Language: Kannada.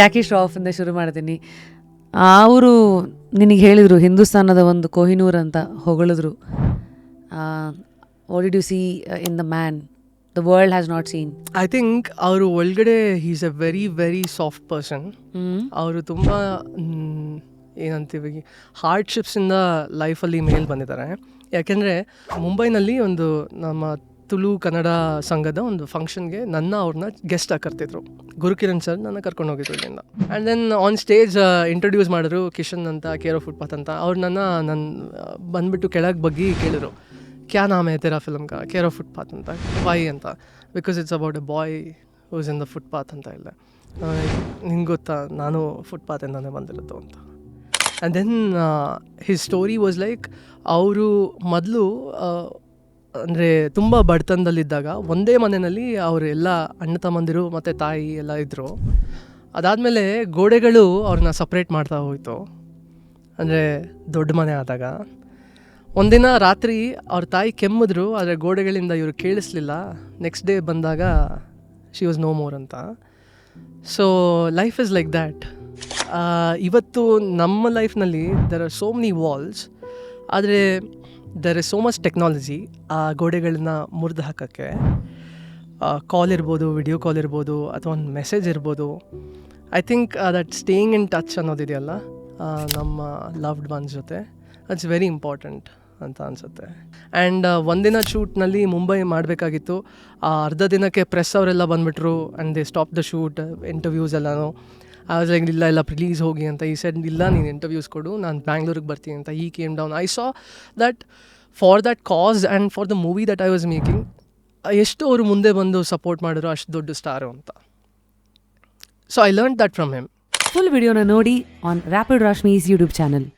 ಜಾಕಿ ಶ್ರಾಫಿಂದ ಶುರು ಮಾಡ್ತೀನಿ. ಅವರು ನಿನಗೆ ಹೇಳಿದರು ಹಿಂದೂಸ್ತಾನದ ಒಂದು ಕೊಹಿನೂರ್ ಅಂತ ಹೊಗಳಿದ್ರು. What did you see in the man the world has not seen? I think ಅವರು ಒಳಗಡೆ is a very very soft person. ಅವರು ತುಂಬ ಏನಂತೀವಿ ಹಾರ್ಡ್ಶಿಪ್ಸಿಂದ ಲೈಫಲ್ಲಿ ಮೇಲೆ ಬಂದಿದ್ದಾರೆ. ಯಾಕೆಂದರೆ ಮುಂಬೈನಲ್ಲಿ ಒಂದು ನಮ್ಮ ತುಳು ಕನ್ನಡ ಸಂಘದ ಒಂದು ಫಂಕ್ಷನ್ಗೆ ಅವ್ರನ್ನ ಗೆಸ್ಟ್ ಆಗಿ ಕರ್ತಿದ್ರು. ಗುರುಕಿರಣ್ ಸರ್ ನನ್ನ ಕರ್ಕೊಂಡು ಹೋಗಿದ್ರು ಇಲ್ಲಿಂದ. And then on stage introduce ಮಾಡಿದ್ರು ಕಿಶನ್ ಅಂತ, ಕೇರ್ ಆಫ್ ಫುಟ್ಪಾತ್ ಅಂತ. ಅವ್ರು ನನ್ನ ಬಂದುಬಿಟ್ಟು ಕೆಳಗೆ ಬಗ್ಗೆ ಕೇಳಿದ್ರು, ಕ್ಯಾ ನಾಮ್ ಹೈ ತೆರಾ ಫಿಲ್ಮ್ ಕಾ? ಕೇರ್ ಆಫ್ ಫುಟ್ಪಾತ್ ಅಂತ. ವೈ ಅಂತ? Because it's about a boy who's in the footpath ಅಂತ ಇಲ್ಲ. ನಿಂಗೆ ಗೊತ್ತಾ, ನಾನು ಫುಟ್ಪಾತಿಂದನೇ ಬಂದಿರೋದು ಅಂತ. And then his story was like, ಅವರು ಮೊದಲು ಅಂದರೆ ತುಂಬ ಬಡತನದಲ್ಲಿದ್ದಾಗ ಒಂದೇ ಮನೆಯಲ್ಲಿ ಅವರು ಎಲ್ಲ ಅಣ್ಣ ತಮ್ಮಂದಿರು ಮತ್ತು ತಾಯಿ ಎಲ್ಲ ಇದ್ದರು. ಅದಾದಮೇಲೆ ಗೋಡೆಗಳು ಅವ್ರನ್ನ ಸಪ್ರೇಟ್ ಮಾಡ್ತಾ ಹೋಯಿತು. ಅಂದರೆ ದೊಡ್ಡ ಮನೆ ಆದಾಗ ಒಂದಿನ ರಾತ್ರಿ ಅವ್ರ ತಾಯಿ ಕೆಮ್ಮಿದ್ರು, ಆದರೆ ಗೋಡೆಗಳಿಂದ ಇವರು ಕೇಳಿಸ್ಲಿಲ್ಲ. ನೆಕ್ಸ್ಟ್ ಡೇ ಬಂದಾಗ ಶಿ ವಾಸ್ ನೋ ಮೋರ್ ಅಂತ. So life is like that. ಇವತ್ತು ನಮ್ಮ ಲೈಫ್ನಲ್ಲಿ there are so many walls, ಆದರೆ there is so much technology ಆ ಗೋಡೆಗಳನ್ನ ಮುರಿದು ಹಾಕೋಕ್ಕೆ. ಕಾಲ್ ಇರ್ಬೋದು, ವಿಡಿಯೋ ಕಾಲ್ ಇರ್ಬೋದು, ಅಥವಾ ಒಂದು ಮೆಸೇಜ್ ಇರ್ಬೋದು. I think that staying in touch ಅನ್ನೋದಿದೆಯಲ್ಲ ನಮ್ಮ ಲವ್ಡ್ ಒನ್ಸ್ ಜೊತೆ, ದಟ್ಸ್ ವೆರಿ ಇಂಪಾರ್ಟೆಂಟ್ ಅಂತ ಅನಿಸುತ್ತೆ. ಆ್ಯಂಡ್ ಒಂದಿನ ಶೂಟ್ನಲ್ಲಿ ಮುಂಬೈ ಮಾಡಬೇಕಾಗಿತ್ತು. ಅರ್ಧ ದಿನಕ್ಕೆ ಪ್ರೆಸ್ ಅವರೆಲ್ಲ ಬಂದುಬಿಟ್ರು and they stop the shoot, interviews ಎಲ್ಲನೂ. ಆವಾಸ್ ಲೈಕ್ ಇಲ್ಲ ಪ್ಲೀಸ್ ಹೋಗಿ ಅಂತ. ಈ ಸೆಡ್ ಇಲ್ಲ, ನೀನು ಇಂಟರ್ವ್ಯೂಸ್ ಕೊಡು, ನಾನು ಬ್ಯಾಂಗ್ಳೂರಿಗೆ ಬರ್ತೀನಿ ಅಂತ. ಈ came down. I saw that for that cause and for the movie that I was making, ಎಷ್ಟು ಅವರು ಮುಂದೆ ಬಂದು ಸಪೋರ್ಟ್ ಮಾಡಿದ್ರು, ಅಷ್ಟು ದೊಡ್ಡ ಸ್ಟಾರು ಅಂತ. So I learn that from him. Full ವಿಡಿಯೋನ ನೋಡಿ ಆನ್ ರ್ಯಾಪಿಡ್ ರಾಶ್ಮೀಸ್ ಯೂಟ್ಯೂಬ್ ಚಾನಲ್.